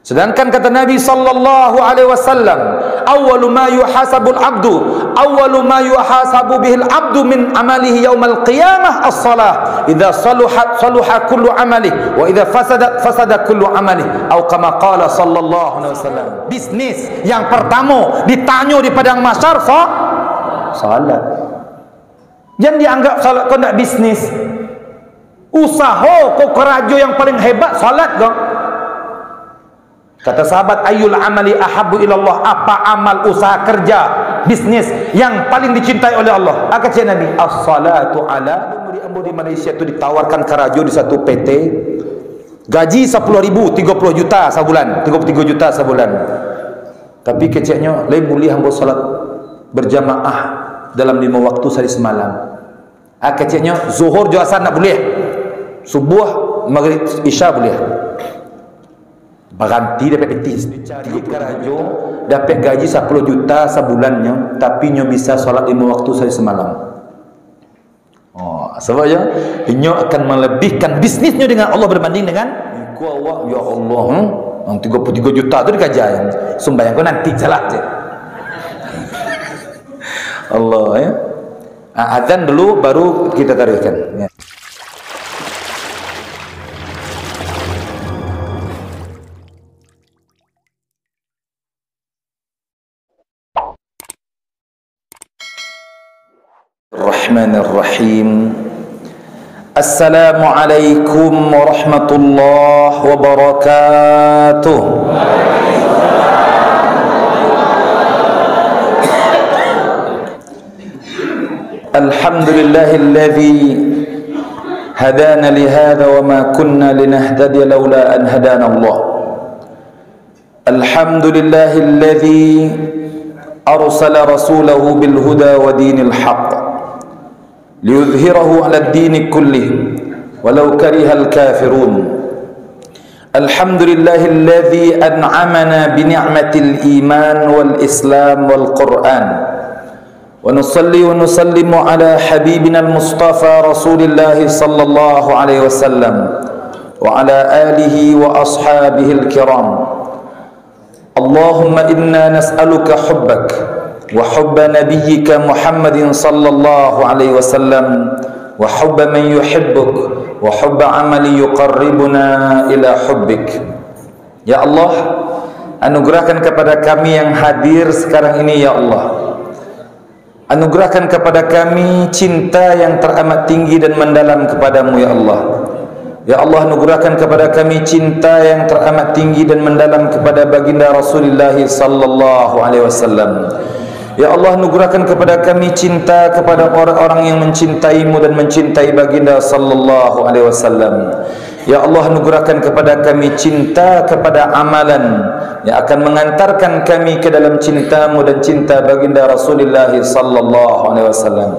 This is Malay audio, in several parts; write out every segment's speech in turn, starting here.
Sedangkan kata Nabi sallallahu alaihi wasallam, awwalu ma yuhasabul abdu, awwalu ma yuhasabu bihil abdu min amalihi yaumal qiyamah as-salah. Idza saluhat saluha kullu amalihi wa idza fasadat fasada kullu amalihi. Atau kama qala sallallahu alaihi wasallam. Bisnis yang pertama ditanya di padang mahsyar salat. Jangan dianggap salat kau nak bisnis. Usaha kau keraja yang paling hebat salat kau. Kata sahabat, ayyul amali ahabbu ilallah, apa amal usaha kerja bisnis yang paling dicintai oleh Allah? Kata Nabi, as-salatu ala di Malaysia itu ditawarkan keraja di satu PT gaji 10.000, 30 juta sebulan, 33 juta sebulan. Tapi keceknya lain boleh hamba salat berjamaah dalam 5 waktu sehari semalam. Keceknya zuhur jo asar nak boleh, subuh maghrib isya boleh. Berhenti dapat petis cari kerajo dapat gaji 10 juta sebulannya, tapi nyo bisa solat 5 waktu sehari semalam. Sebabnya nyo akan melebihkan bisnisnya dengan Allah berbanding dengan Allah. Ya Allah, 33 juta tu dikajar, sembahyang kau nanti salat je. Allah ya. Azan dulu baru kita tarikkan ya. Bismillahirrahmanirrahim. Assalamualaikum warahmatullahi wabarakatuh. Alhamdulillahilladzi hadana lihada wa ma kunna linahtadiya laula an hadana Allah. Alhamdulillahilladzi arsala rasulahu bil huda wa dinil haqq liyudhhirahu 'ala ad-din kullih walau karihal kafirun. Alhamdulillahilladzi an'amana bi ni'matil iman wal islam wal Qur'an. Wa nusalli wa nusallimu 'ala habibina al-Mustafa Rasulillah sallallahu alaihi wasallam wa 'ala alihi wa ashabihi al-kiram. Allahumma inna nas'aluka hubbak wa hubba nabiyyika Muhammadin sallallahu alaihi wasallam wa hubba man yuhibbuk wa hubba amali yuqarribuna ila hubbik. Ya Allah, anugerahkan kepada kami yang hadir sekarang ini ya Allah. Anugerahkan kepada kami cinta yang teramat tinggi dan mendalam kepadamu ya Allah. Ya Allah, anugerahkan kepada kami cinta yang teramat tinggi dan mendalam kepada baginda Rasulullah sallallahu alaihi wasallam. Ya Allah, anugerahkan kepada kami cinta kepada orang-orang yang mencintaimu dan mencintai baginda sallallahu alaihi wasallam. Ya Allah, anugerahkan kepada kami cinta kepada amalan yang akan mengantarkan kami ke dalam cintamu dan cinta baginda Rasulullah sallallahu alaihi wasallam.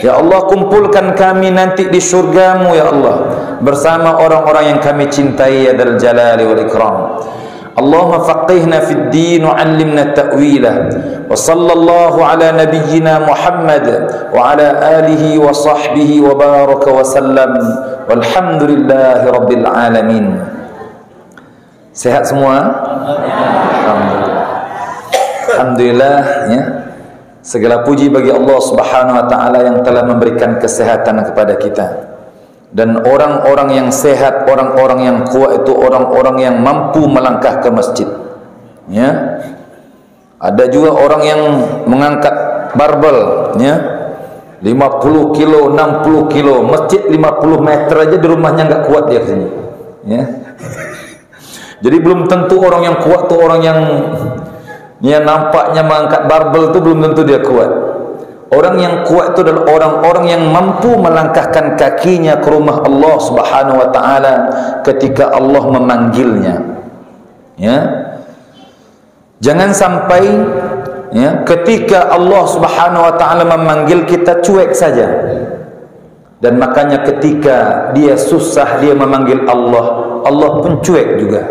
Ya Allah, kumpulkan kami nanti di syurgamu ya Allah bersama orang-orang yang kami cintai ya dzal jalali wal ikram. Allahumma faqihna fid din wa 'allimna ta'wilah. Wa sallallahu ala nabiyyina Muhammad wa ala alihi wa sahbihi wa baraka wa sallam. Walhamdulillahi rabbil alamin. Sehat semua? Alhamdulillah. Alhamdulillah ya. Segala puji bagi Allah Subhanahu wa taala yang telah memberikan kesehatan kepada kita. Dan orang-orang yang sehat, orang-orang yang kuat itu orang-orang yang mampu melangkah ke masjid. Ya. Ada juga orang yang mengangkat barbel, ya. 50 kilo, 60 kilo, masjid 50 meter aja di rumahnya enggak kuat dia ke sini. Ya. Jadi belum tentu orang yang kuat tu orang yang nampaknya mengangkat barbel tu belum tentu dia kuat. Orang yang kuat itu adalah orang-orang yang mampu melangkahkan kakinya ke rumah Allah Subhanahu wa taala ketika Allah memanggilnya. Ya. Jangan sampai ya, ketika Allah Subhanahu wa taala memanggil kita cuek saja. Dan makanya ketika dia susah dia memanggil Allah, Allah pun cuek juga.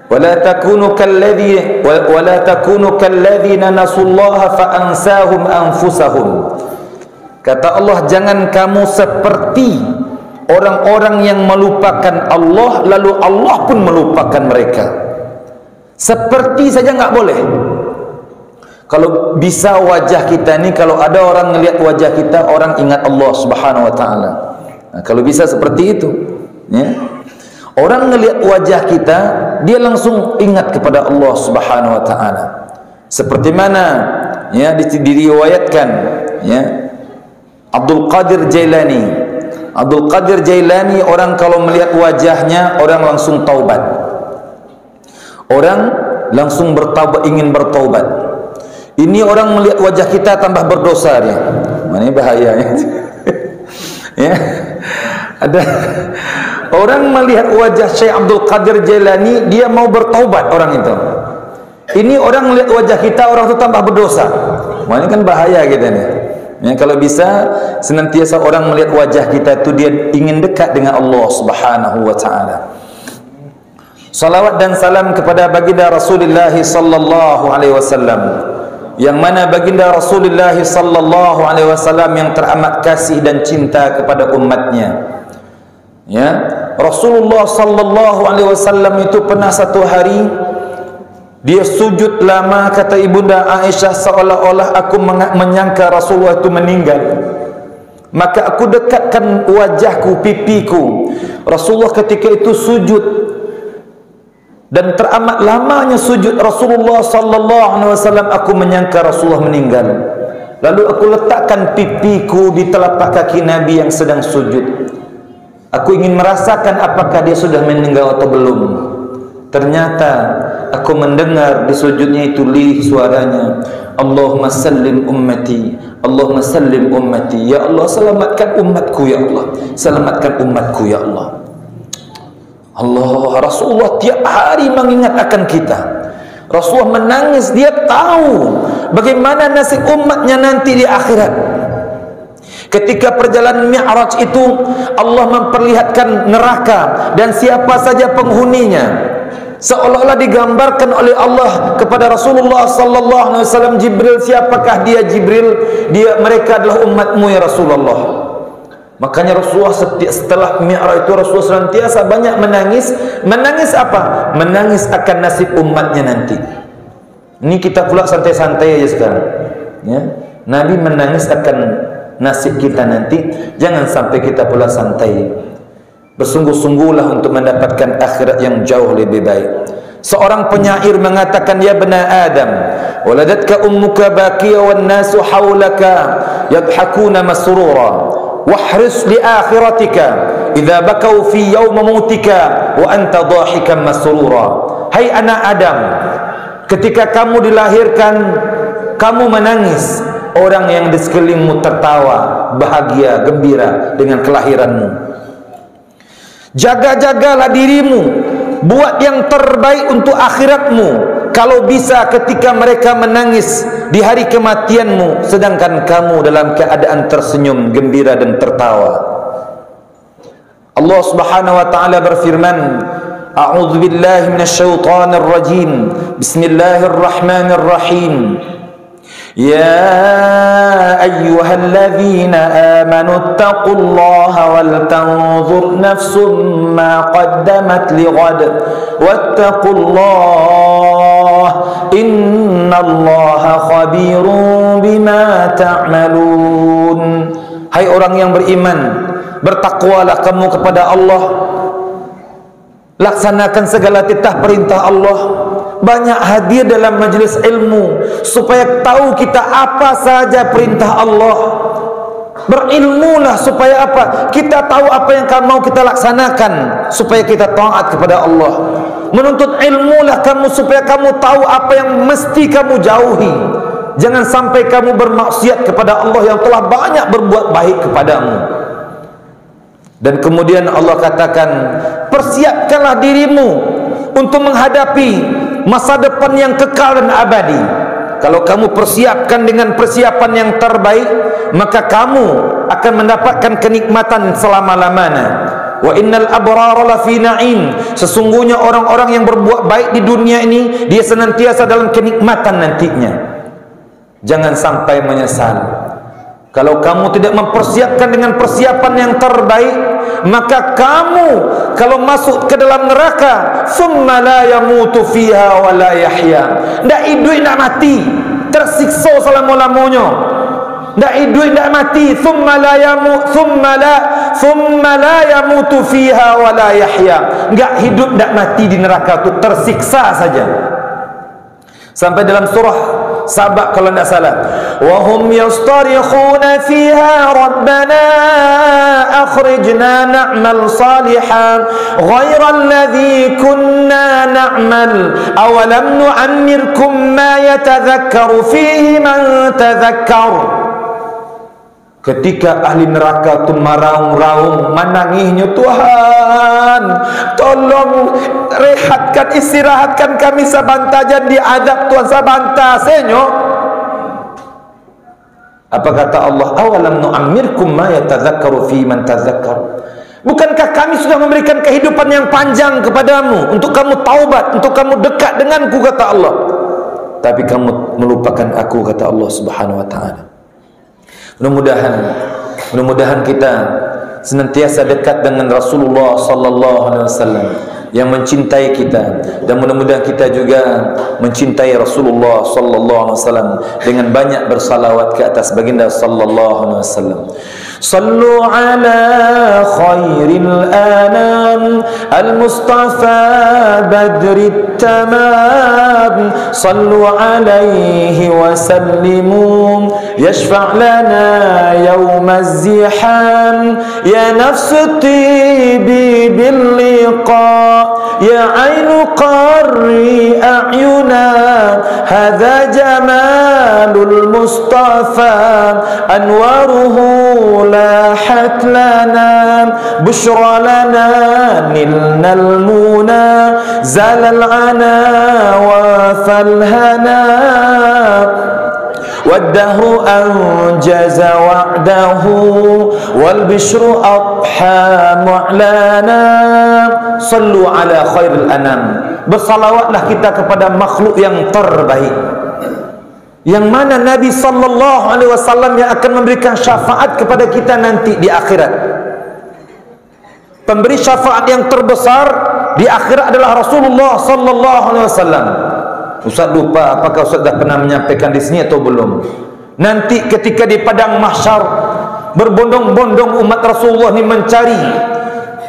ولا تكونوا كالذين نسوا الله فأنساهم أنفسهم. Kata Allah, jangan kamu seperti orang-orang yang melupakan Allah, lalu Allah pun melupakan mereka. Seperti saja nggak boleh. Kalau bisa wajah kita ni, kalau ada orang melihat wajah kita, orang ingat Allah Subhanahu wa taala. Nah, kalau bisa seperti itu, ya. Orang melihat wajah kita, dia langsung ingat kepada Allah Subhanahu wa taala. Seperti mana ya diriwayatkan, ya, Abdul Qadir Jailani. Abdul Qadir Jailani, orang kalau melihat wajahnya, orang langsung taubat. Orang langsung bertaubat, ingin bertaubat. Ini orang melihat wajah kita tambah berdosa dia. Ini bahayanya. Ya. Ada orang melihat wajah Syekh Abdul Qadir Jailani, dia mau bertaubat orang itu. Ini orang melihat wajah kita, orang itu tambah berdosa. Ini kan bahaya kita nih. Ya, kalau bisa senantiasa orang melihat wajah kita itu dia ingin dekat dengan Allah Subhanahu wa taala. Salawat dan salam kepada baginda Rasulullah sallallahu alaihi wasallam, yang mana baginda Rasulullah sallallahu alaihi wasallam yang teramat kasih dan cinta kepada umatnya. Ya, Rasulullah sallallahu alaihi wasallam itu pernah satu hari dia sujud lama, kata ibunda Aisyah, seolah-olah aku menyangka Rasulullah itu meninggal. Maka aku dekatkan wajahku, pipiku. Rasulullah ketika itu sujud, dan teramat lamanya sujud Rasulullah sallallahu alaihi wasallam, aku menyangka Rasulullah meninggal. Lalu aku letakkan pipiku di telapak kaki Nabi yang sedang sujud. Aku ingin merasakan apakah dia sudah meninggal atau belum. Ternyata aku mendengar di sujudnya itu lirih suaranya, Allahumma sallim ummati, Allahumma sallim ummati. Ya Allah, selamatkan umatku ya Allah, selamatkan umatku ya Allah. Allah, Rasulullah tiap hari mengingat akan kita. Rasulullah menangis, dia tahu bagaimana nasib umatnya nanti di akhirat. Ketika perjalanan Mi'raj itu, Allah memperlihatkan neraka dan siapa saja penghuninya. Seolah-olah digambarkan oleh Allah kepada Rasulullah sallallahu alaihi wasallam, Jibril, siapakah dia Jibril? Mereka adalah umatmu ya Rasulullah. Makanya Rasulullah setelah Mi'raj itu Rasulullah senantiasa banyak menangis. Menangis apa? Menangis akan nasib umatnya nanti. Ini kita pula santai-santai aja sekarang, ya. Nabi menangis akan nasib kita nanti. Jangan sampai kita pula santai. Bersungguh-sungguhlah untuk mendapatkan akhirat yang jauh lebih baik. Seorang penyair mengatakan, ya bena Adam, waladatka ummuka baqiya wan nasu hawlaka yadhakuna masrura, wahris li akhiratika idza bakau fi yawm mautika wa anta dhahikan masrura. Hai anak Adam, ketika kamu dilahirkan, kamu menangis, orang yang di sekelilingmu tertawa, bahagia, gembira dengan kelahiranmu. Jaga-jagalah dirimu, buat yang terbaik untuk akhiratmu. Kalau bisa ketika mereka menangis di hari kematianmu, sedangkan kamu dalam keadaan tersenyum, gembira dan tertawa. Allah Subhanahu wa taala berfirman, A'udzu billahi minasyaitonir rajim. Bismillahirrahmanirrahim. Ya ayyuhalladzina amanu taqullaha wal tanzur nafsum ma qaddamat lighad wattaqullaha innallaha khabirun bima ta'malun. Hai orang yang beriman, bertakwalah kamu kepada Allah, laksanakan segala titah perintah Allah, banyak hadir dalam majlis ilmu supaya tahu kita apa saja perintah Allah. Berilmulah supaya apa? Kita tahu apa yang mau kita laksanakan supaya kita taat kepada Allah. Menuntut ilmulah kamu supaya kamu tahu apa yang mesti kamu jauhi. Jangan sampai kamu bermaksiat kepada Allah yang telah banyak berbuat baik kepadamu. Dan kemudian Allah katakan, persiapkanlah dirimu untuk menghadapi masa depan yang kekal dan abadi. Kalau kamu persiapkan dengan persiapan yang terbaik, maka kamu akan mendapatkan kenikmatan selama-lamanya. Wa innal abrara lafi na'im. Sesungguhnya orang-orang yang berbuat baik di dunia ini, dia senantiasa dalam kenikmatan nantinya. Jangan sampai menyesal. Kalau kamu tidak mempersiapkan dengan persiapan yang terbaik, maka kamu kalau masuk ke dalam neraka, summa la yamutu fiha wa la yahya, ndak hidup ndak mati, tersiksa selama-lamanya. Ndak hidup ndak mati, summa la yamutu fiha wa la yahya, enggak hidup ndak mati di neraka itu, tersiksa saja. Sampai dalam surah Sabah kalau tidak salah, wa hum yastarikhuna fiha rabbana akhrijna na'mal salihan ghayra alladhi kunna na'mal awalam nu'ammirkum ma yatadhakkaru fihi man tadhakkar. Ketika ahli neraka itu meraung-raung, menangisnya, Tuhan tolong rehatkan, istirahatkan kami sabantajan di adab Tuhan, sabanta senyo. Apa kata Allah? Awalam nu'ammirkum ma yatadhakkaru fi man tadhakkar. Bukankah kami sudah memberikan kehidupan yang panjang kepadamu untuk kamu taubat, untuk kamu dekat denganku, kata Allah. Tapi kamu melupakan aku, kata Allah Subhanahu wa taala. Mudah-mudahan kita senantiasa dekat dengan Rasulullah sallallahu alaihi wasallam yang mencintai kita, dan mudah-mudahan kita juga mencintai Rasulullah sallallahu alaihi wasallam dengan banyak bersalawat ke atas baginda sallallahu alaihi wasallam. Sallu ala khairil anam al-mustafa badrit tamam, sallu alaihi wa sallimu yashfa' lana yawm az-ziham, ya nafsu tibi bil liqa, ya ainu qarri a'yuna, hadha jamalul mustafa anwaruhu لاحت لنا بشرى لنا نلنا المنى زال العنا وفالهنا والدهر أنجز وعده والبشر أضحى معلانا. صلوا على خير الأنام. Bersalawatlah kita kepada makhluk yang terbaik, yang mana Nabi sallallahu alaihi wasallam yang akan memberikan syafaat kepada kita nanti di akhirat. Pemberi syafaat yang terbesar di akhirat adalah Rasulullah sallallahu alaihi wasallam. Ustaz lupa apakah Ustaz dah pernah menyampaikan di sini atau belum. Nanti ketika di padang mahsyar berbondong-bondong umat Rasulullah ini mencari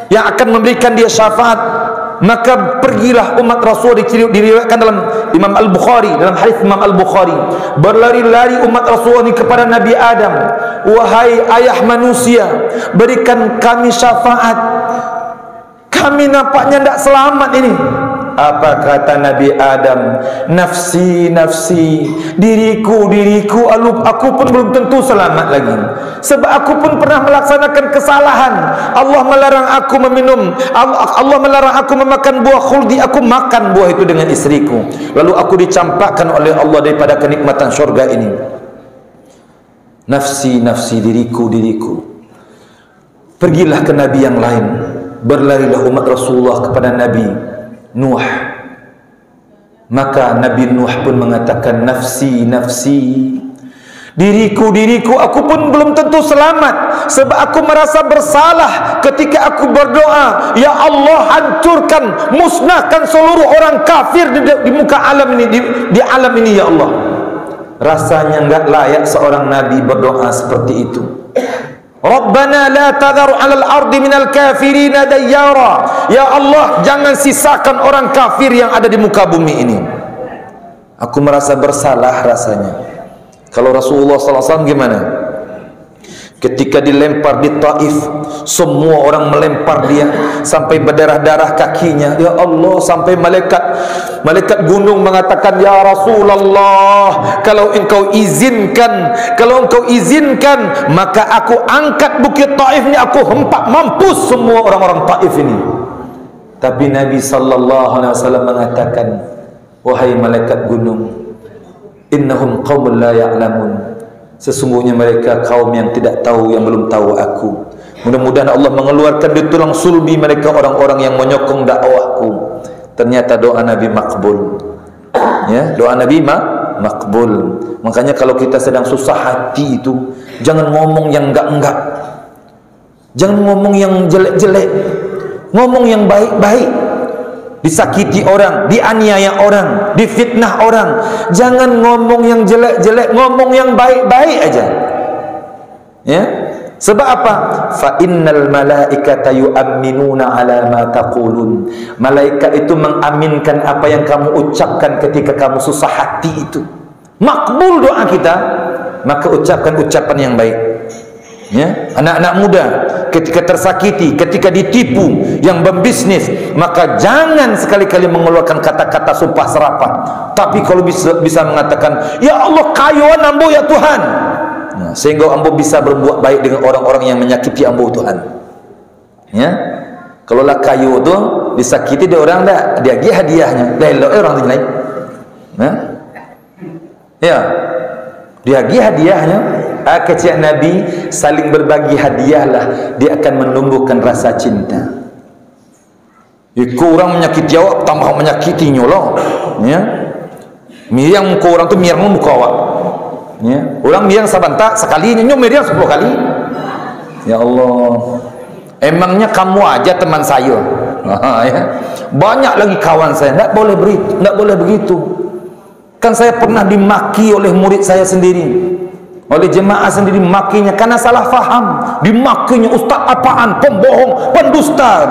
yang akan memberikan dia syafaat, maka pergilah umat Rasul, diriwayatkan dalam Imam Al-Bukhari, dalam hadis Imam Al-Bukhari, berlari-lari umat Rasul ini kepada Nabi Adam, wahai ayah manusia, berikan kami syafaat, kami nampaknya tidak selamat ini. Apa kata Nabi Adam? Nafsi, nafsi, diriku, diriku, aku pun belum tentu selamat lagi, sebab aku pun pernah melaksanakan kesalahan. Allah melarang aku meminum, Allah melarang aku memakan buah khuldi, aku makan buah itu dengan istriku, lalu aku dicampakkan oleh Allah daripada kenikmatan syurga ini. Nafsi, nafsi, diriku, diriku. Pergilah ke Nabi yang lain, berlarilah umat Rasulullah kepada Nabi Nuh. Maka Nabi Nuh pun mengatakan, nafsi, nafsi, diriku, diriku, aku pun belum tentu selamat, sebab aku merasa bersalah ketika aku berdoa, ya Allah hancurkan, musnahkan seluruh orang kafir di muka alam ini, di alam ini ya Allah. Rasanya enggak layak seorang Nabi berdoa seperti itu. Rabbana la tadhar 'alal ardi minal kafirina dayyara. Ya Allah, jangan sisakan orang kafir yang ada di muka bumi ini. Aku merasa bersalah rasanya. Kalau Rasulullah SAW gimana? Ketika dilempar di Taif, semua orang melempar dia sampai berdarah-darah kakinya. Ya Allah, sampai malaikat gunung mengatakan, ya Rasulullah, kalau engkau izinkan, maka aku angkat bukit Taif ini, aku hempak mampus semua orang-orang Taif ini. Tapi Nabi sallallahu alaihi wasallam mengatakan, wahai malaikat gunung, innahum qaumun la ya'lamun, sesungguhnya mereka kaum yang tidak tahu, yang belum tahu aku. Mudah-mudahan Allah mengeluarkan di tulang sulbi mereka orang-orang yang menyokong dakwahku. Ternyata doa Nabi makbul. Ya, doa Nabi Makbul. Makanya kalau kita sedang susah hati itu, jangan ngomong yang enggak-enggak, jangan ngomong yang jelek-jelek, ngomong yang baik-baik. Disakiti orang, dianiaya orang, difitnah orang, jangan ngomong yang jelek-jelek, ngomong yang baik-baik aja. Ya, sebab apa? Fa innal malaikata yu'minuna ala ma taqulun. Malaikat itu mengaminkan apa yang kamu ucapkan ketika kamu susah hati itu. Makbul doa kita, maka ucapkan ucapan yang baik. Ya, anak-anak muda ketika tersakiti, ketika ditipu, yang berbisnis, maka jangan sekali-kali mengeluarkan kata-kata sumpah serapah, tapi kalau bisa mengatakan, ya Allah kayuan ambo ya Tuhan. Nah, sehingga ambo bisa berbuat baik dengan orang-orang yang menyakiti ambo Tuhan. Ya, kalau lah kayu tu disakiti dia orang dah, dia gi hadiahnya, dah elok orang tu lain. Nah, ya, dia gi hadiahnya. Kecil Nabi saling berbagi hadiahlah, dia akan menumbuhkan rasa cinta. Ikut orang menyakiti awak, tambah menyakitinya loh. Ya, miriang muka orang tu miriang muka awak. Ya, orang miriang sebentar sekali, nyo miriang 10 kali. Ya Allah, emangnya kamu aja teman saya? Ya, banyak lagi kawan saya. Tak boleh begitu. Kan saya pernah dimaki oleh murid saya sendiri, oleh jemaah sendiri, makinya karena salah faham, dimakinya ustaz apaan, pembohong, pendusta.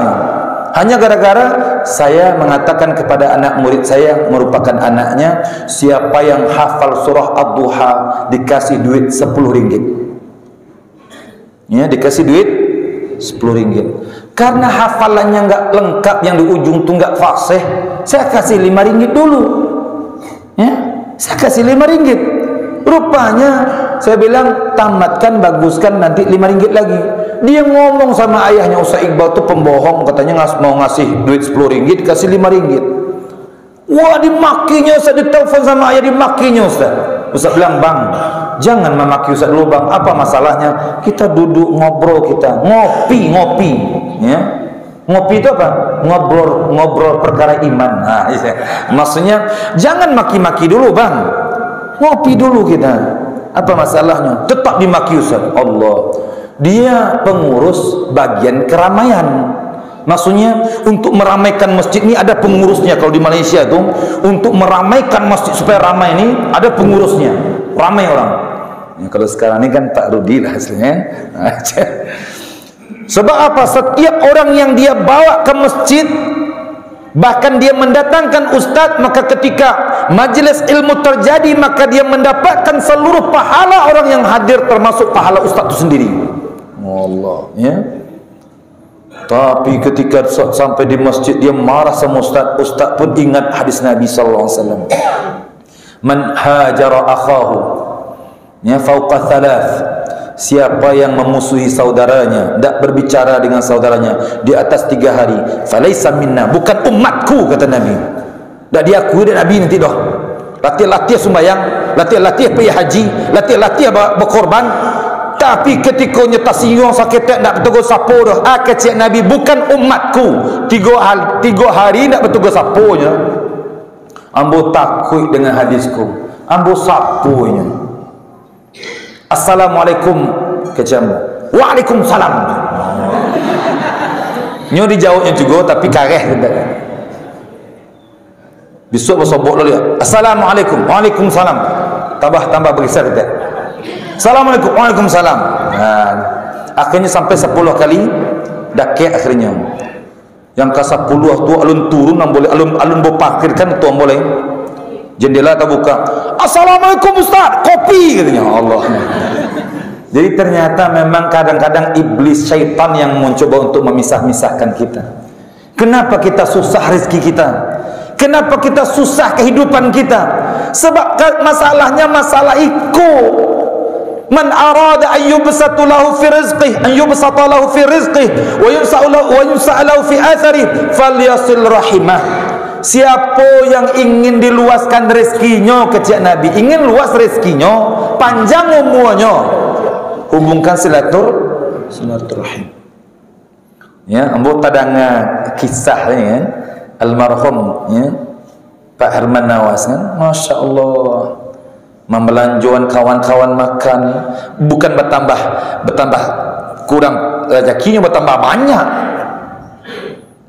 Hanya gara-gara saya mengatakan kepada anak murid saya, merupakan anaknya, siapa yang hafal surah Ad-Duha dikasih duit 10 ringgit. Ya, dikasih duit 10 ringgit. Karena hafalannya enggak lengkap, yang di ujung tu enggak fasih, saya kasih 5 ringgit dulu. Ya, saya kasih 5 ringgit. Rupanya saya bilang tamatkan, baguskan, nanti 5 ringgit lagi. Dia ngomong sama ayahnya, Ustaz Iqbal tu pembohong, katanya mau ngasih duit 10 ringgit, kasih 5 ringgit. Wah, dimakinya Ustaz, ditelepon sama ayah, dimakinya Ustaz. Ustaz bilang, bang, jangan memaki Ustaz dulu bang, apa masalahnya? Kita duduk ngobrol, kita ngopi. Ya, ngopi itu apa? Ngobrol perkara iman. Nah, maksudnya jangan maki-maki dulu bang, ngopi dulu kita. Apa masalahnya? Tetap dimaki Ustaz. Allah, dia pengurus bagian keramaian. Maksudnya untuk meramaikan masjid ini ada pengurusnya. Kalau di Malaysia itu untuk meramaikan masjid supaya ramai ini ada pengurusnya, ramai orang. Ya, kalau sekarang ini kan Pak Rudi lah hasilnya. Sebab apa? Setiap orang yang dia bawa ke masjid, bahkan dia mendatangkan ustaz, maka ketika majlis ilmu terjadi, maka dia mendapatkan seluruh pahala orang yang hadir, termasuk pahala ustaz itu sendiri. Allah, ya. Tapi ketika sampai di masjid dia marah sama ustaz, ustaz pun ingat hadis Nabi sallallahu alaihi wasallam. Man hajara akhahu, ya, fauqa thalath. Siapa yang memusuhi saudaranya, tidak berbicara dengan saudaranya di atas 3 hari, falaisa minna, bukan umatku, kata Nabi. Tak diakui dan Nabi nanti dah. Latih-latih sembahyang, latih-latih pergi haji, latih-latih berkorban. Tapi ketika nyetasi orang sakit tak bertegur sapu dah. Kecil Nabi, bukan umatku. 3 hari tak bertegur sapunya. Ambo takut dengan hadisku, ambo sapunya. Assalamualaikum kecamu. Waalaikumsalam. Nyo dijawabnya juga tapi kareh tidak. Besok bersobok dulu ya. Assalamualaikum. Waalaikumsalam. Tambah berisar tidak. Assalamualaikum. Waalaikumsalam. Nah, akhirnya sampai 10 kali dakek akhirnya. Yang ke 10 tu alun turun, boleh alun berparkirkan tu boleh. Jendela tak buka. Assalamualaikum Ustaz, kopi katanya. Allah. Jadi ternyata memang kadang-kadang iblis syaitan yang mencoba untuk memisah-misahkan kita. Kenapa kita susah rezeki kita? Kenapa kita susah kehidupan kita? Sebab masalahnya masalah iko. Man arada an yubsata lahu fi rizqihi, an yubsata lahu fi rizqihi wa yusa'alahu fi atharihi falyasil rahimah. Siapa yang ingin diluaskan rezekinya, kecil Nabi ingin luas rezekinya, panjang umurnya, hubungkan silaturahim. Ya, ambo tadanga kisah ni kan, almarhum ya Pak Herman Nawas kan, Masya Allah, membelanjuan kawan-kawan makan, bukan bertambah kurang rezekinya, bertambah banyak.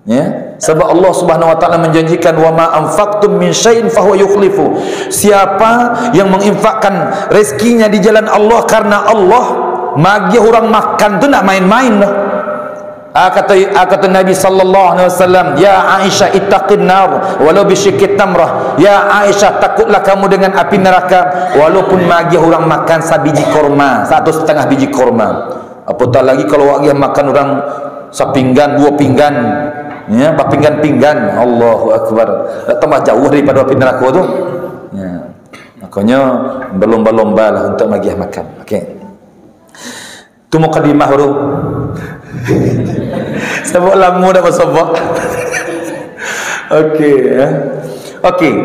Ya, sebab Allah Subhanahu wa taala menjanjikan wa ma anfaqtum min syai'in fahuwa yukhlifu. Siapa yang menginfakkan rezekinya di jalan Allah karena Allah, magi orang makan tu nak main-main dah. Kata Nabi sallallahu alaihi wasallam, ya Aisyah ittaqin nar walau bisyikki tamrah. Ya Aisyah, takutlah kamu dengan api neraka walaupun magi orang makan sabiji korma, 1,5 biji korma. Apatah lagi kalau orang makan orang sapinggan, 2 pinggan, ya, berpinggan-pinggan. Allahu akbar. Tambah jauh daripada api neraka tu. Ya. Makanya berlomba-lomba lah untuk bagi makan. Okey. Tu mukadimah dulu. Sebab lama dah bersobok. Okey, ya. Okey.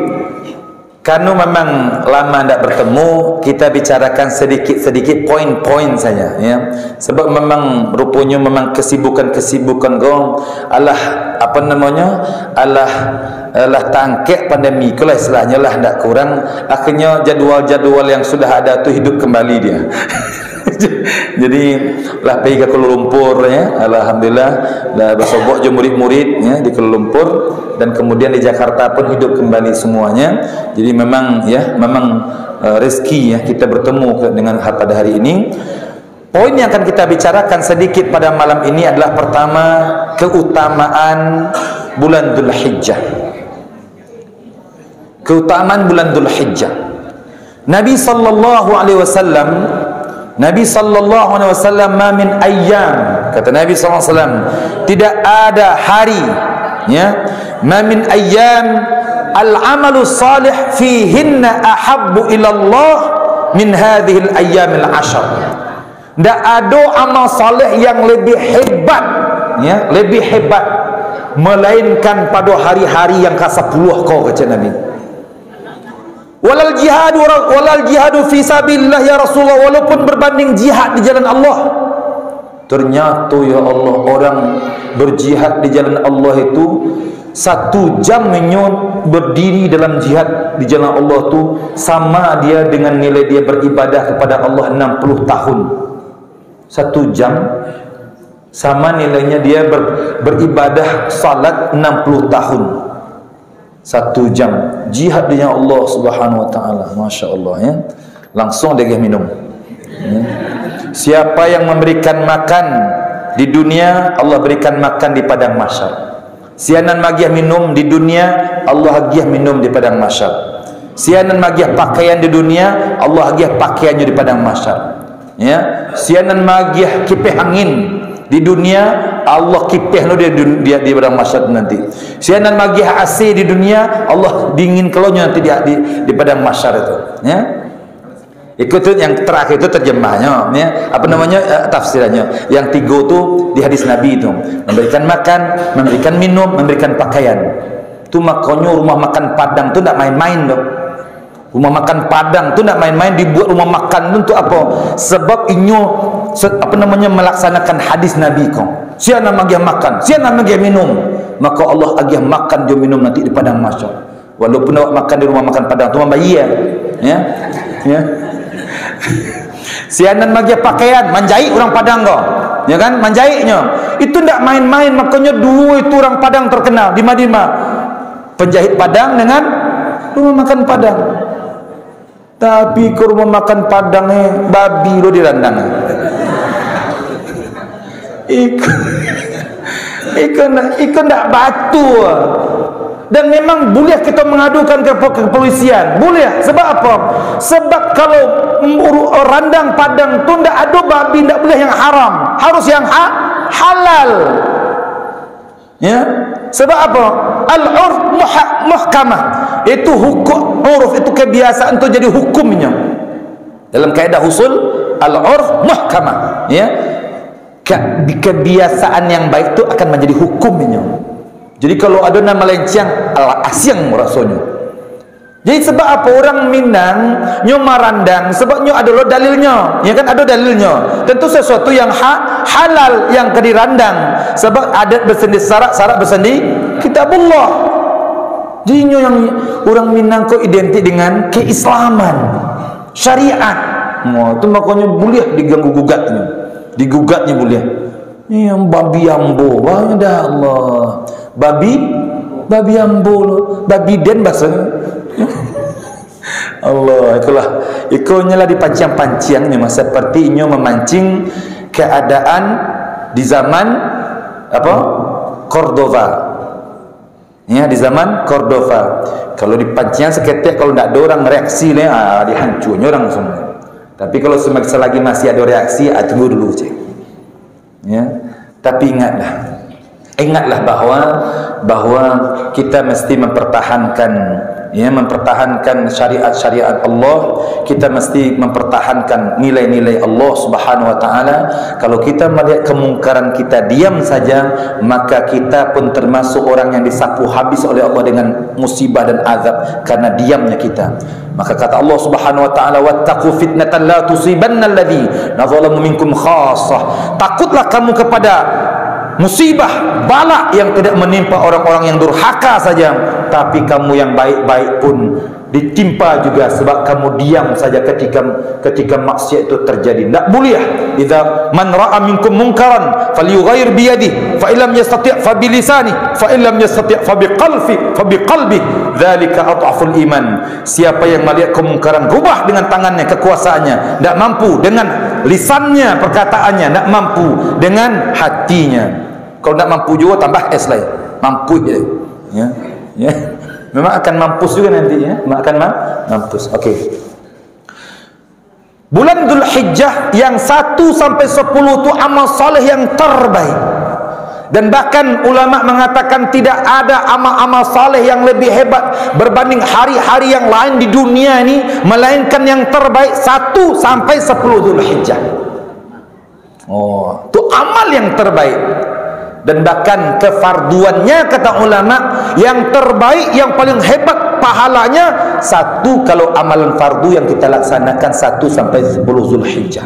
Karena memang lama tidak bertemu, kita bicarakan sedikit-sedikit poin-poin saja, ya. Sebab memang rupanya memang kesibukan gong alah tangkek pandemi kalau istilahnya lah tidak kurang, akhirnya jadual-jadual yang sudah ada tu hidup kembali dia. Jadi lah pergi ke Kuala Lumpur, ya, alhamdulillah dah bersobok je murid-murid, ya, di Kuala Lumpur, dan kemudian di Jakarta pun hidup kembali semuanya. Jadi memang, ya, memang rezeki, ya, kita bertemu dengan pada hari ini. Poin yang akan kita bicarakan sedikit pada malam ini adalah pertama, keutamaan bulan Dzulhijjah. Keutamaan bulan Dzulhijjah. Nabi sallallahu alaihi wasallam ma min ayyam, kata Nabi sallallahu alaihi wasallam, tidak ada hari, ya, ma min ayyam al-amalu salih fihinna ahabbu ila Allah min hadhihi al-ayyam al-ashr. Tidak ada amal salih yang lebih hebat, ya, lebih hebat melainkan pada hari-hari yang ke-10 kau, kata Nabi. Walal jihadu fi sabilillah ya Rasulullah, walaupun berbanding jihad di jalan Allah. Ternyata ya Allah, orang berjihad di jalan Allah itu 1 jam berdiri dalam jihad di jalan Allah tu sama dia dengan nilai dia beribadah kepada Allah 60 tahun. 1 jam sama nilainya dia beribadah salat 60 tahun. 1 jam jihad dengan Allah Subhanahu wa taala. Masya Allah, ya. Langsung dia minum, ya. Siapa yang memberikan makan di dunia, Allah berikan makan di padang mahsyar. Sianan magiah minum di dunia, Allah agiah minum di padang mahsyar. Sianan magiah pakaian di dunia, Allah agiah pakaiannya di padang mahsyar, ya. Sianan magiah kipih angin di dunia, Allah kipih dia di padang mahsyar nanti. Sianan magiah AC di dunia, Allah dingin kelonya nanti di padang mahsyar itu, ya. Ikut yang terakhir itu terjemahnya, ya. Apa namanya, tafsirannya. Yang 3 itu di hadis Nabi itu, memberikan makan, memberikan minum, memberikan pakaian. Itu makanya rumah makan Padang itu tidak main-main dong. Rumah makan Padang tu nak main-main, dibuat rumah makan tu untuk apa? Sebab inyo melaksanakan hadis Nabi kau. Siapa nak bagi makan, siapa nak bagi minum, maka Allah agih makan dia minum nanti di padang mahsyar. Walaupun awak makan di rumah makan Padang tu membayi, ya. Ya. Siapa nak bagi pakaian, manjahit orang Padang kau. Ya kan, manjahitnya. Itu tidak main-main, makanya dua itu orang Padang terkenal di Madinah. Penjahit Padang dengan rumah makan Padang. Tapi ke rumah makan Padang babi lo dirandang. Ikan tak batu. Dan memang boleh kita mengadukan ke kepolisian. Boleh. Sebab apa? Sebab kalau randang Padang tu tak ada babi, tak boleh yang haram. Harus yang halal. Ya. Sebab apa? Al-urf muhkamah. Itu hukum uruf, itu kebiasaan itu jadi hukumnya. Dalam kaedah usul, al-urf muhkamah, ya. Kebiasaan yang baik itu akan menjadi hukumnya. Jadi kalau ada nama lencang, asyang rasanya. Jadi sebab apa orang Minang nyo marandang, sebabnya adalah dalilnya, ya kan, ada dalilnya. Tentu sesuatu yang halal yang kedirandang, sebab adat bersendi syarat bersendi kitabullah. Jadi yang orang Minang kok identik dengan keislaman. syariat. Itu makanya boleh diganggu-gugatnya. Digugatnya boleh. Yang babi ambo, ya Allah. Babi ambo, babi den bahasanya. Allah, itulah. Ikonya lah dipancing-pancingnya, sepertinya memancing keadaan di zaman apa? Cordova. Ya, di zaman Cordova. Kalau dipancing seketika, kalau tidak ada orang reaksi lah, dihancurnya orang semua. Tapi kalau selagi masih ada reaksi, tunggu dulu cek. Ya, tapi ingatlah bahwa kita mesti mempertahankan syariat-syariat Allah. Kita mesti mempertahankan nilai-nilai Allah Subhanahu wa taala. Kalau kita melihat kemungkaran, kita diam saja, maka kita pun termasuk orang yang disapu habis oleh Allah dengan musibah dan azab karena diamnya kita. Maka kata Allah Subhanahu wa taala, wattaqu fitnatan la tusibanna alladhina zalamu minkum khassah. Takutlah kamu kepada musibah, bala yang tidak menimpa orang-orang yang durhaka saja, tapi kamu yang baik-baik pun ditimpa juga, sebab kamu diam saja ketika maksiat itu terjadi. Tak boleh. Idza man ra'a minkum munkaran falyughayyir bi yadihi fa illam yastati' fa bi lisanihi fa illam yastati' fa bi qalbihi dzalika adhaful iman. Siapa yang melihat kemungkaran, rubah dengan tangannya, kekuasaannya. Tak mampu dengan lisannya, perkataannya, tak mampu dengan hatinya. Kalau tak mampu juga tambah es lain. Mampu je. Ya. Memang akan mampus juga nanti ya. Memang akan mampus. Okey. Bulan Dzulhijjah yang 1 sampai 10 itu amal soleh yang terbaik. Dan bahkan ulama mengatakan tidak ada amal-amal soleh yang lebih hebat berbanding hari-hari yang lain di dunia ini, melainkan yang terbaik 1 sampai 10 Dzulhijjah. Oh, itu amal yang terbaik. Dan bahkan kefarduannya kata ulama yang terbaik, yang paling hebat pahalanya 1 kalau amalan fardu yang kita laksanakan 1 sampai 10 Zulhijjah.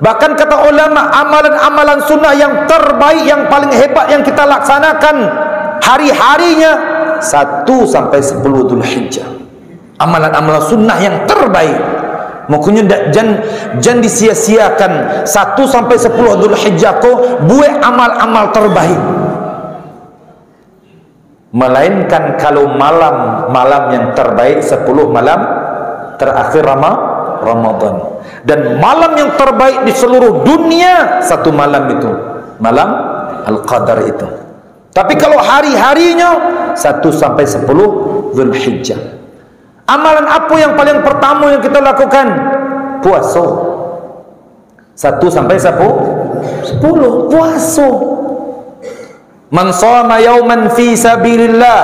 Bahkan kata ulama amalan-amalan sunnah yang terbaik, yang paling hebat yang kita laksanakan hari-harinya 1 sampai 10 Zulhijjah. Amalan-amalan sunnah yang terbaik. Makanya jangan disia-siakan 1 sampai 10 Dzulhijjah ko buat amal-amal terbaik. Melainkan kalau malam yang terbaik 10 malam terakhir Ramadan. Dan malam yang terbaik di seluruh dunia 1 malam itu, malam Al-Qadar itu. Tapi kalau hari-harinya 1 sampai 10 Dzulhijjah. Amalan apa yang paling pertama yang kita lakukan? Puasa. 1 sampai 10 puasa. Man shama yawman fi sabilillah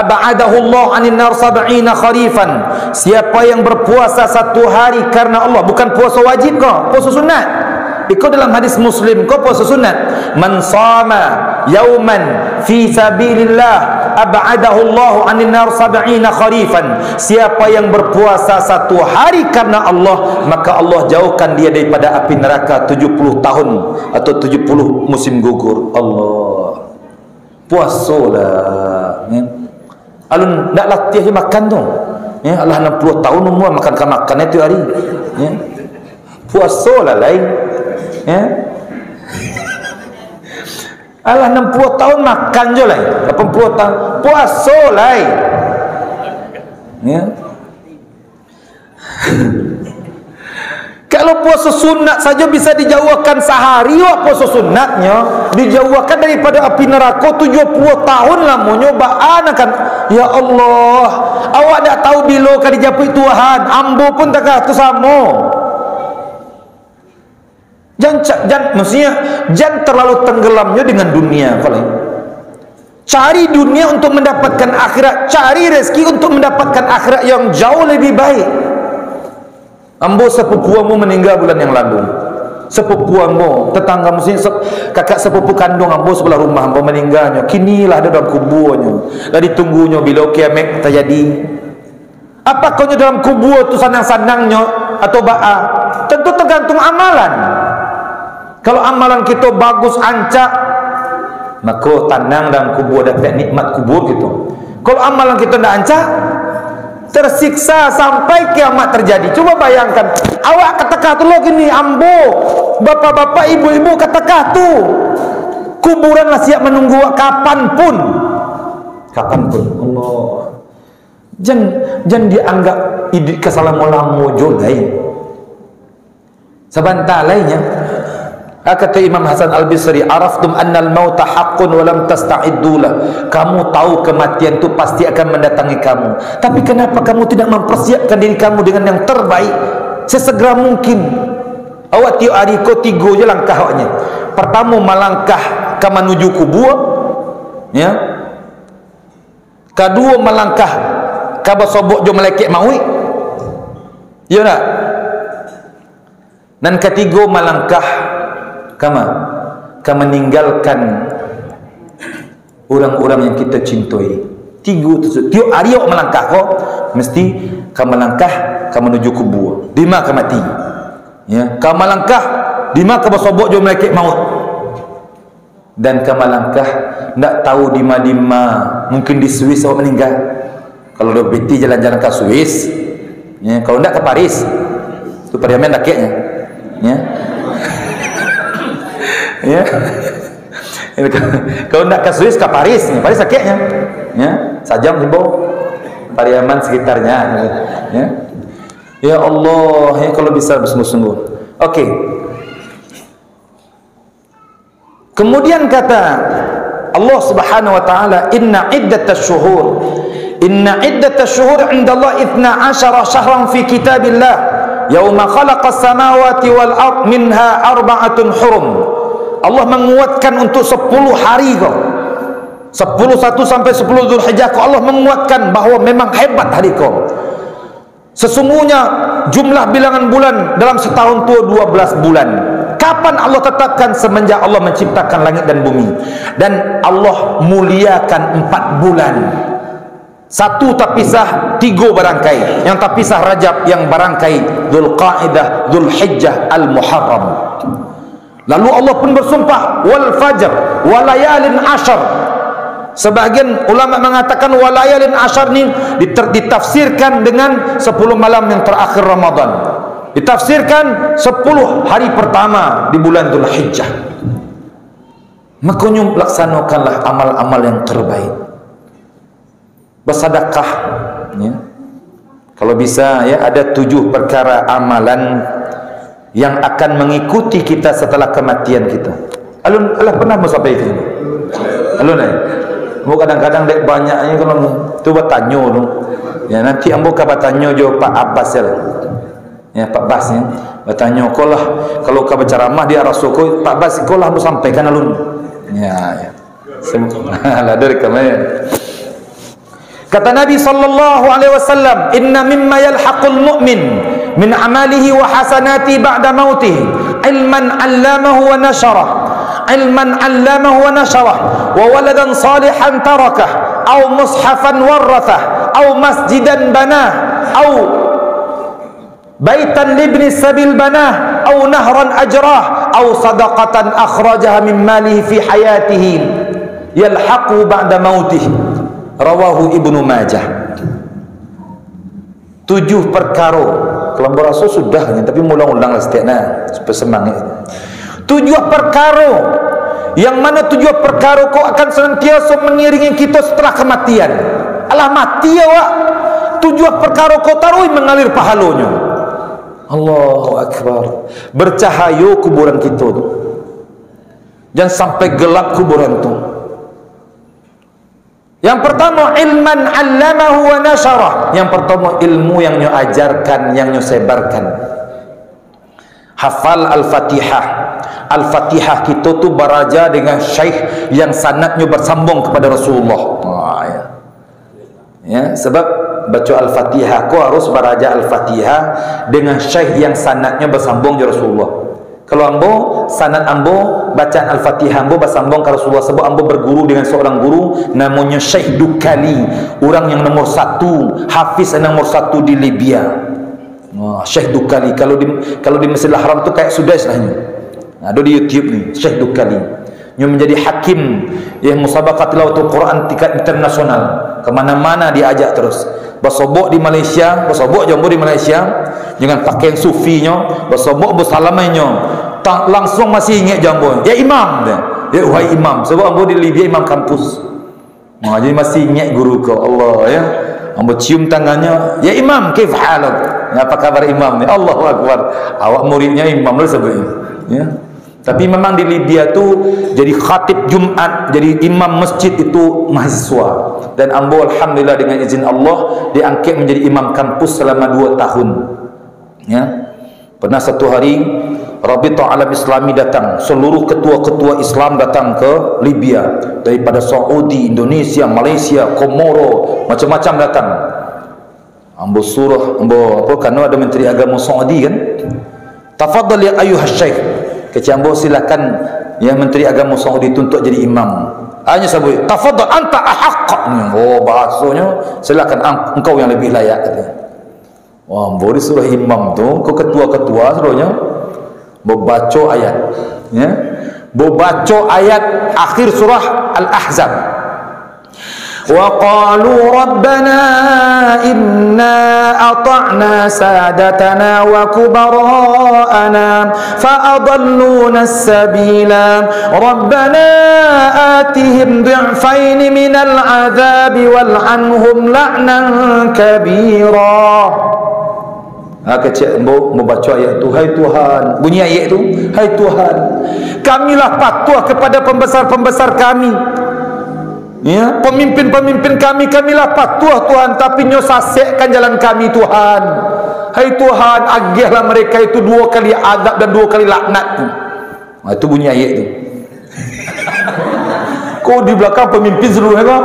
ab'adahu Allah 'anil nar 70 kharifan. Siapa yang berpuasa 1 hari karena Allah, bukan puasa wajib kau, puasa sunat. Ikut dalam hadis Muslim, kau puasa sunat. Man shama yawman fi sabilillah ab'adahu Allah 'anil nar 70 kharifan. Siapa yang berpuasa 1 hari karena Allah, maka Allah jauhkan dia daripada api neraka 70 tahun atau 70 musim gugur. Allah. Puasalah. Ya. Alun ndak latih makan tu. Ya, Allah 60 tahun umur makan itu hari. Ya. Puasalah lain. Ya. Allah 60 tahun makan je lah, 80 tahun puasa lah. Ya. Kalau puasa sunat saja bisa dijauhkan sehari, puasa sunatnya dijauhkan daripada api neraka 70 tahun lamanya. Baan akan, ya Allah, awak tak tahu bila akan dijapui Tuhan. Ambo pun tak kata sama. Jangan terlalu tenggelamnya dengan dunia. Cari dunia untuk mendapatkan akhirat, cari rezeki untuk mendapatkan akhirat yang jauh lebih baik. Ambo sepupuamu meninggal bulan yang lalu. Sepupuamu, tetangga mesti kakak sepupu kandung ambo sebelah rumah ambo meninggalnya. Kinilah ada dalam kuburnya. Dah ditunggunya bila kiamat terjadi. Apa kau dalam kubur tu sanang-sanangnya atau ba'a? Tentu tergantung amalan. Kalau amalan kita bagus ancak, maka tenang dalam kubur, dapat nikmat kubur gitu. Kalau amalan kita tidak ancak, tersiksa sampai kiamat terjadi. Coba bayangkan, awak ketekah tu lo gini, ambo, bapak-bapak, ibu-ibu ketekah tu, kuburan lah siap menunggu kapanpun. Allah, jangan dianggap kesalahan ulama jolai. Sebentar lainnya, kata Imam Hasan Al-Bisri, araftum annal mauta haqqun wa lam tasta'iddulah. Kamu tahu kematian itu pasti akan mendatangi kamu, tapi kenapa kamu tidak mempersiapkan diri kamu dengan yang terbaik sesegera mungkin? Awak tiap hari ko 3 je langkah awaknya. Pertama melangkah ke menuju kubur, ya. Kedua melangkah ke bersobok jo malaikat maut, ya tak? Dan ketiga melangkah ke meninggalkan orang-orang yang kita cintai. 3 tersebut. Tiap hari awak melangkah kok mesti ke melangkah ke menuju kubur. 5 ke mati. Ya, ke melangkah 5 ke bersobok jo malaikat maut. Dan ke melangkah nak tahu di mana, mungkin di Swiss awak meninggal. Kalau dah berhenti jalan-jalan ke Swiss, ya, kalau nak ke Paris. Tu parlimen rakyatnya. Ya. Ya. Kalau nak ke Swiss ke Paris, Paris sakitnya. Ya, sajam timbul Pariaman sekitarnya. Ya. Ya Allah, ya kalau bisa bersungguh-sungguh. Okey. Kemudian kata Allah Subhanahu wa taala, inna iddatash syuhur 'inda Allah 12 syahran fi kitabillah yauma khalaqas samawati wal ard minha arba'atun hurum. Allah menguatkan untuk 10 hari kau. 10 1 sampai 10 Zulhijjah kau, Allah menguatkan bahawa memang hebat hari kau. Sesungguhnya jumlah bilangan bulan dalam setahun tu 12 bulan. Kapan Allah tetapkan? Semenjak Allah menciptakan langit dan bumi. Dan Allah muliakan 4 bulan. 1 terpisah 3 barangkai. Yang terpisah Rajab, yang barangkai Dzulqa'dah, Dzulhijjah, Al-Muharram. Lalu Allah pun bersumpah wal fajr walayalin ashar. Sebahagian ulama mengatakan walayalin ashar ni ditafsirkan dengan 10 malam yang terakhir Ramadan. Ditafsirkan 10 hari pertama di bulan Dzulhijjah. Makanya laksanakanlah amal-amal yang terbaik. Bersedekah, ya. Kalau bisa, ya, ada 7 perkara amalan yang akan mengikuti kita setelah kematian kita. Alun pernah sampai itu? Alun kadang-kadang dek banyaknya kalau tu bertanya tu. Ya, nanti ambo ka bertanya jo Pak Abbas ya. Ya, Pak Bas ya. Bertanya kolah kalau ka berceramah di Arab Suku, Pak Bas kolah ambo sampaikan alun. Ya. Lah dari kamera. Kata Nabi sallallahu alaihi wasallam, inna mimma yalhaqul mu'min min amalihi wa hasanati ba'da mautih ilman 'allamahu wa nasyarah, ilman 'allamahu wa nasyarah, wa waladan salihan tarakah, aw mushafan warathah, aw masjidan banah, aw baitan libni sabil banah, aw nahran ajrah, aw sadaqatan akhrajaha min malihi fi hayatihi yalhaqu ba'da mautih. Rawahu Ibnu Majah. 7 perkara. Kalau berasa sudah, tapi ulang-ulang lah setiap supaya semangat. 7 perkara, yang mana 7 perkara kau akan senantiasa mengiringi kita setelah kematian. Alah mati awak, 7 perkara kau taruh mengalir pahalanya. Allahu Akbar. Bercahaya kuburan kita tu. Jangan sampai gelap kuburan tu. Yang pertama, ilman 'allamahu wa nasyarah. Yang pertama, ilmu yang nyo ajarkan, yang nyo sebarkan. Hafal Al-Fatihah. Al-Fatihah kita tu beraja dengan syekh yang sanadnya bersambung kepada Rasulullah. Ya, sebab baca Al-Fatihah kau harus beraja Al-Fatihah dengan syekh yang sanadnya bersambung dengan Rasulullah. Kalau ambo sanad ambo bacaan Al-Fatihah ambo bersambung ke Rasulullah, sebab ambo berguru dengan seorang guru namanya Syekh Dukali, orang yang nomor 1, hafiz yang nomor 1 di Libya. Syekh Dukali kalau di Masjidil Haram tu kayak Sudais lah ni. Ada di YouTube ni Syekh Dukali. Yang menjadi hakim yang musabaqah tilawatul Quran tingkat internasional. ke mana-mana diajak terus. Bersobok di Malaysia, bersobok jombo di Malaysia, dengan pakaian sufinya, bersobok bersalamainya. Tak langsung masih ingat jombo. Ya imam dia. Ya wahai imam. Sebab ambo di Libya imam kampus. Jadi masih ingat guru ke Allah ya. Ambo cium tangannya, ya imam, kif halak? Ya, apa kabar imam ni? Allahu akbar. Awak muridnya imam lah sebenarnya. Ya. Tapi memang di Libya tu jadi khatib Jumat, jadi imam masjid itu mahasiswa. Dan ambo alhamdulillah dengan izin Allah diangkat menjadi imam kampus selama 2 tahun. Ya. Pernah satu hari Rabitah Alam Islami datang, seluruh ketua-ketua Islam datang ke Libya daripada Saudi, Indonesia, Malaysia, Komoro, macam-macam datang. Ambo surah, ambo apa, kerana ada Menteri Agama Saudi kan. Tafadhal ya ayuhas syekh. Kata ambo silakan ya Menteri Agama Saudi untuk jadi imam. Hanya sebut tafadhal anta ahaq. Oh bahasanya silakan engkau yang lebih layak katanya. Wah, ambo disuruh imam tu, ke ketua-ketua suruhnya membaca ayat ya, membaca ayat akhir surah Al-Ahzab. Wa qalu rabbana inna ata'na sadatana wa kubara'ana fa adalluna as-sabila rabbana atihim dhi'fayn minal 'adzabi wal'anhum la'nan kabira. Kecil membaca ayat tu, hai Tuhan, bunyi ayat tu, hai Tuhan, kamilah patuh kepada pembesar-pembesar kami ya, pemimpin-pemimpin kami, kamilah patuh Tuhan, tapi nyo sasekkan jalan kami Tuhan. Hai Tuhan, agihlah mereka itu 2 kali azab dan 2 kali laknat tu. Itu bunyi ayat tu. Kau di belakang pemimpin seluruh kan?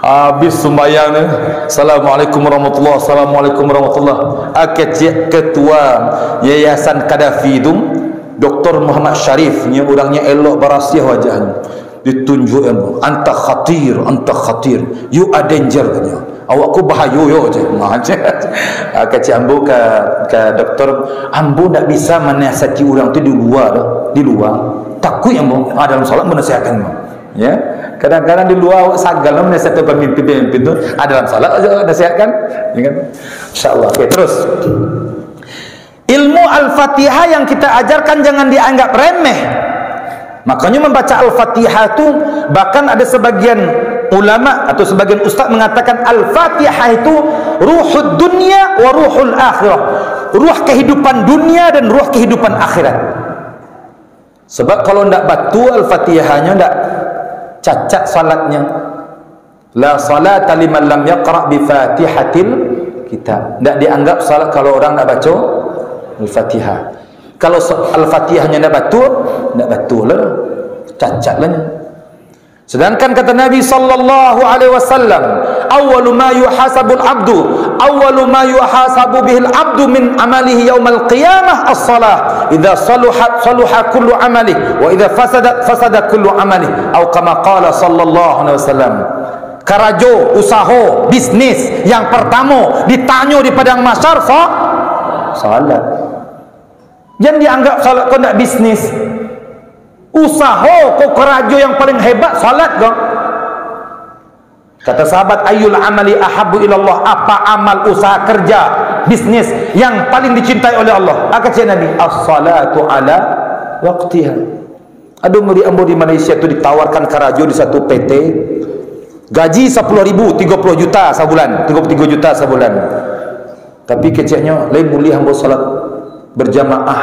Habis sembahyang ni, Assalamualaikum warahmatullahi wabarakatuh, Assalamualaikum warahmatullahi wabarakatuh. Ketua Yayasan Qaddafi itu Dr. Muhammad Sharif, ni orangnya elok berasiah wajahnya, ditunjuk ilmu, anta khatir, you are danger katanya, awakku bahaya yo je. Kata ambo ke doktor, ambo tak bisa menasihati orang tu di luar takut ambo dalam solat menasihatkan ya. Kadang-kadang di luar awak sagal menasihatkan pemimpin tu, dalam salat aja nasihatkan ya kan. Insyaallah. Okey, terus ilmu Al-Fatihah yang kita ajarkan jangan dianggap remeh. Makanya membaca Al-Fatihah tu, bahkan ada sebagian ulama atau sebagian ustaz mengatakan Al-Fatihah itu ruhud dunia wa ruhul akhirah, ruh kehidupan dunia dan ruh kehidupan akhirat. Sebab kalau ndak batu Al-Fatihahnya ndak cacat salatnya. La salata liman lam yaqra bi Fatihatil kitab. Ndak dianggap salat kalau orang ndak baca Al-Fatihah. Kalau Al-Fatihahnya ndak batul lah, cacat lah. Sedangkan kata Nabi sallallahu alaihi wasallam, awwalu ma yuhasabu bihil abdu min amalihi yaumal qiyamah as-salah. Idza saluha kullu amalihi wa idza fasada kullu amalihi. Atau kama qala sallallahu alaihi wasallam. Karajo, usaha, bisnis yang pertama ditanya di padang mahsyar salat. Jangan dianggap salat kau nak bisnis. Usaha kau kerajo yang paling hebat salat kau. Kata sahabat, ayyul amali ahabbu ilallah, apa amal usaha kerja bisnis yang paling dicintai oleh Allah? Kata Nabi, as-salatu ala waqtiha. Ada murid-murid di Malaysia tu ditawarkan kerajo di satu PT, gaji 10.000, 30 juta sebulan, 33 juta sebulan. Tapi keceknya lain boleh hamba salat berjamaah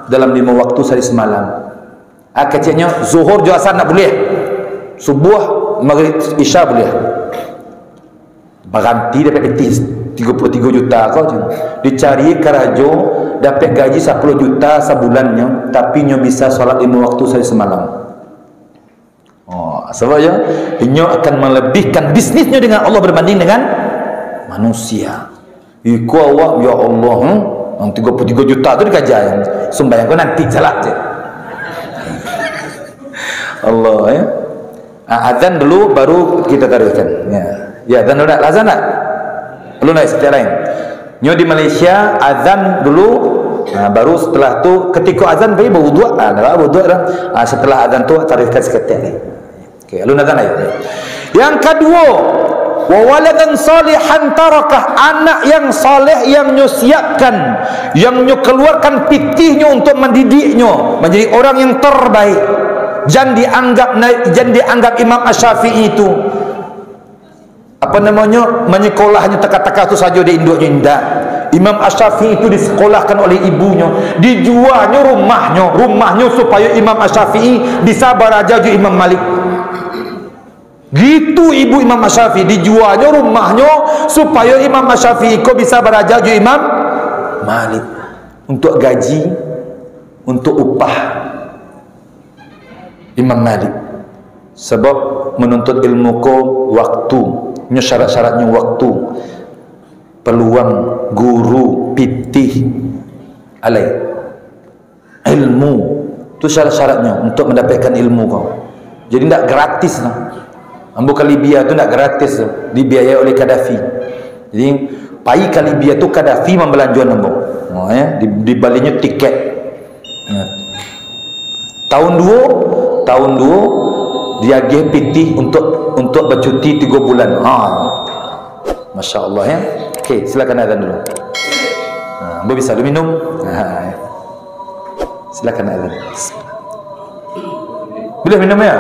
dalam 5 waktu sehari semalam. Keceknya zuhur jua asar nak boleh, subuh maghrib isya boleh. Berhenti dapat petis 33 juta kau je. Dicari kerajo dapat gaji 10 juta sebulannya, tapi nyo bisa solat 5 waktu sehari semalam. Sebabnya nyo akan melebihkan bisnisnya dengan Allah berbanding dengan manusia. Iku awak ya Allah, 33 juta tu dikajian, sembahyang kau nanti salat je. Allah ya. Azan dulu baru kita taruhkan. Ya, azan dulu nak, azan tak? Belum naik setiap lain. Nyo di Malaysia azan dulu, baru setelah tu ketika azan pergi berwuduk, dah berwuduk dah. Setelah azan tu taruhkan seketika ni. Okey, alun azan ayo. Yang kedua, wa waladan salihan tarakah, anak yang saleh yang nyo siapkan, yang nyo keluarkan pitihnya untuk mendidiknya menjadi orang yang terbaik. Jangan dianggap Imam Asy-Syafi'i itu apa namanya, menyekolahnya teka-teka itu saja di induknya. Tidak. Imam Asy-Syafi'i itu disekolahkan oleh ibunya, dijualnya rumahnya supaya Imam Asy-Syafi'i bisa berajaju Imam Malik. Gitu ibu Imam Asy-Syafi'i, dijualnya rumahnya supaya Imam Asy-Syafi'i kok bisa berajaju Imam Malik. Untuk gaji, untuk upah Imam Malik. Sebab menuntut ilmu ko waktu, syarat-syaratnya waktu, peluang, guru, pitih, alai, ilmu, itu syarat-syaratnya untuk mendapatkan ilmu kau. Jadi tidak gratis lah. Ambo ke Libya itu tidak gratis, dibiayai oleh Gaddafi. Jadi pai ke Libya itu Gaddafi membelanjuan ambo, dibalinya tiket. Tahun 2 dia agih pitih untuk bercuti 3 bulan. Masya Allah ya. Okey, silakan azan dulu. Ambo bisa dulu minum. Silakan azan. Boleh minum ya?